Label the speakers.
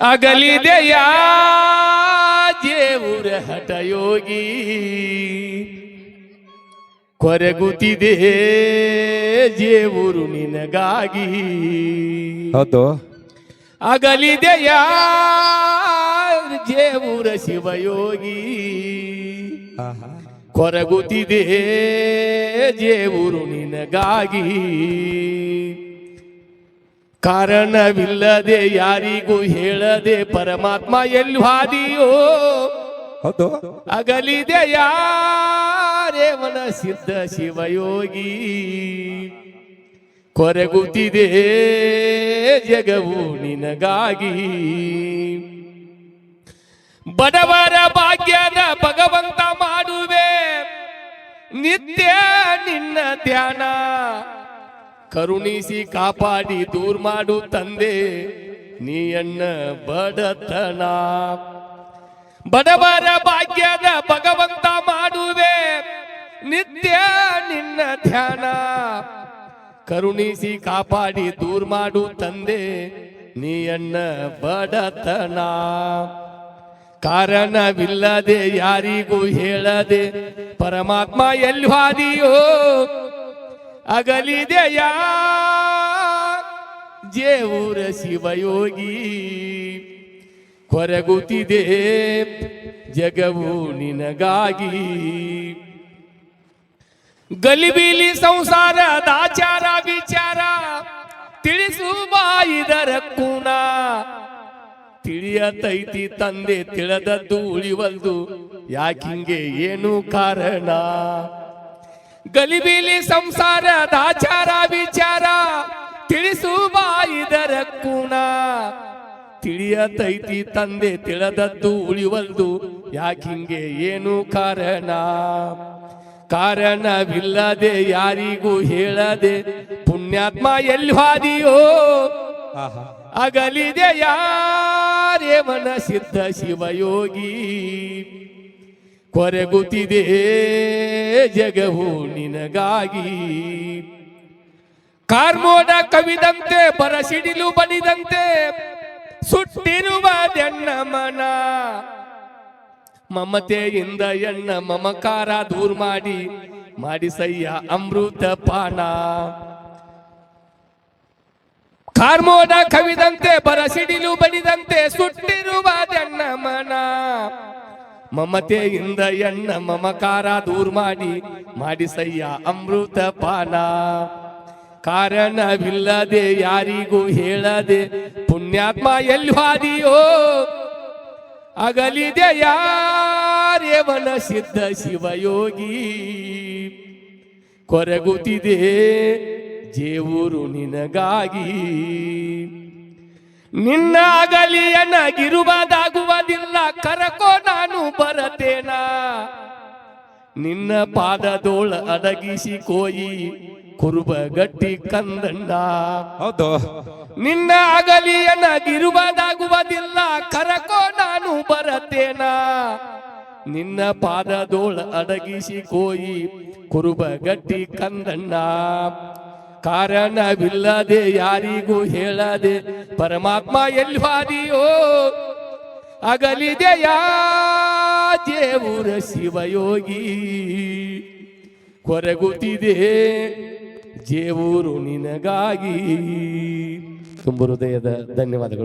Speaker 1: ಅಗಲಿದೆಯಾ ಜೇವುರ ಹಠಯೋಗಿ ಕೊರಗುತ್ತಿದೆ ಜೇವರು ನಿನಗಾಗಿ.
Speaker 2: ಹೌದು.
Speaker 1: ಅಗಲಿದೆಯಾ ಜೇವುರ ಶಿವಯೋಗಿ ಕೊರಗುತ್ತಿದೆ ಜೇವರು ನಿನಗಾಗಿ. ಕಾರಣವಿಲ್ಲದೆ ಯಾರಿಗೂ ಹೇಳದೆ ಪರಮಾತ್ಮ ಎಲ್ಲಿ ಹಾದಿಯೋ
Speaker 2: ಹೌದು.
Speaker 1: ಅಗಲಿದೆಯಾ ರೇವಣ ಸಿದ್ಧ ಶಿವಯೋಗಿ ಕೊರಗುತ್ತಿದೆ ಜಗವು ನಿನಗಾಗಿ. ಬಡವರ ಭಾಗ್ಯದ ಭಗವಂತ ಮಾಡುವೆ ನಿತ್ಯ ನಿನ್ನ ಧ್ಯಾನ. ಕರುಣಿಸಿ ಕಾಪಾಡಿ ದೂರ ಮಾಡು ತಂದೆ ನೀಯನ್ನ ಬಡತನ. ಬಡವರ ಭಾಗ್ಯದ ಭಗವಂತ ಮಾಡುವೆ ನಿತ್ಯ ನಿನ್ನ ಧ್ಯಾನ. ಕರುಣಿಸಿ ಕಾಪಾಡಿ ದೂರ ಮಾಡು ತಂದೆ ನೀಯನ್ನ ಬಡತನ. ಕಾರಣವಿಲ್ಲದೆ ಯಾರಿಗೂ ಹೇಳದೆ ಪರಮಾತ್ಮ ಎಲ್ಲಿ ಹಾದಿಯೋ ಅಗಲಿದೆಯಾ ಜೇವುರ ಶಿವಯೋಗಿ ಕೊರಗುತ್ತಿದೆ ಜಗವು ನಿನಗಾಗಿ. ಗಲಿಬಿಲಿ ಸಂಸಾರದ ಆಚಾರ ವಿಚಾರ ತಿಳಿಸುವ ಇದರ ಕೂಣ. ತಿಳಿಯತೈತಿ ತಂದೆ ತಿಳಿದದ್ದು ಉಳಿವಲ್ದು ಯಾಕಿಂಗೆ ಏನು ಕಾರಣ. ಗಲಿಬಿಲಿ ಸಂಸಾರದ ಆಚಾರ ವಿಚಾರ ತಿಳಿಸುವ ಇದರ ಕೂಣ. ತಿಳಿಯತೈತಿ ತಂದೆ ತಿಳಿದದ್ದು ಉಳಿವಲ್ದು ಯಾಕಿಂಗೆ ಏನು ಕಾರಣ. ಕಾರಣವಿಲ್ಲದೆ ಯಾರಿಗೂ ಹೇಳದೆ ಪುಣ್ಯಾತ್ಮ ಎಲ್ಲಿ ಹಾದಿಯೋ ಅಗಲಿದೆಯಾ ರೇವಣ ಸಿದ್ಧ ಶಿವಯೋಗಿ ಕೊರಗುತ್ತಿದೆ ಜಗವು ನಿನಗಾಗಿ. ಕಾರ್ಮೋಡ ಕವಿದಂತೆ ಬರಸಿಡಿಲು ಬಡಿದಂತೆ ಸುಟ್ಟಿರುವ ಎಣ್ಣ ಮನ. ಮಮತೆಯಿಂದ ಎಣ್ಣ ಮಮಕಾರ ದೂರ ಮಾಡಿಸಯ್ಯ ಅಮೃತ ಪಾನ. ಕಾರ್ಮೋಡ ಕವಿದಂತೆ ಬರಸಿಡಿಲು ಬಡಿದಂತೆ ಸುಟ್ಟಿರುವ ಎಣ್ಣ ಮನ. ಮಮತೆಯಿಂದ ಎಣ್ಣ ಮಮಕಾರ ದೂರ ಮಾಡಿಸಯ್ಯ ಅಮೃತ ಪಾನ. ಕಾರಣವಿಲ್ಲದೆ ಯಾರಿಗೂ ಹೇಳದೆ ಪುಣ್ಯಾತ್ಮ ಎಲ್ಲಿ ಹಾದಿಯೋ ಅಗಲಿದೆಯಾ ರೇವಣ ಸಿದ್ಧ ಶಿವಯೋಗಿ ಕೊರಗುತ್ತಿದೆ ಜೇವರು ನಿನಗಾಗಿ. ನಿನ್ನ ಅಗಲಿಯನಗಿರುವುದಾಗುವುದಿಲ್ಲ ಕರಕೋ ನಾನು ಬರತೇನ. ನಿನ್ನ ಪಾದದೋಳ ಅಡಗಿಸಿ ಕೋಯಿ ಕುರುಬ ಗಟ್ಟಿ ಕಂದಣ್ಣ.
Speaker 2: ಹೌದು.
Speaker 1: ನಿನ್ನ ಅಗಲಿಯನಗಿರುವುದಾಗುವುದಿಲ್ಲ ಕರಕೋ ನಾನು ಬರತೇನ. ನಿನ್ನ ಪಾದದೋಳ ಅಡಗಿಸಿ ಕೋಯಿ ಕುರುಬ ಗಟ್ಟಿ ಕಂದಣ್ಣ. ಕಾರಣವಿಲ್ಲದೆ ಯಾರಿಗೂ ಹೇಳದೆ ಪರಮಾತ್ಮ ಎಲ್ಲಿ ಹಾದಿಯೋ ಅಗಲಿದೆಯಾ ಜೇವುರ ಶಿವಯೋಗಿ ಕೊರಗುತ್ತಿದೆ ಜೇವರು ನಿನಗಾಗಿ. ತುಂಬ ಹೃದಯದ ಧನ್ಯವಾದಗಳು.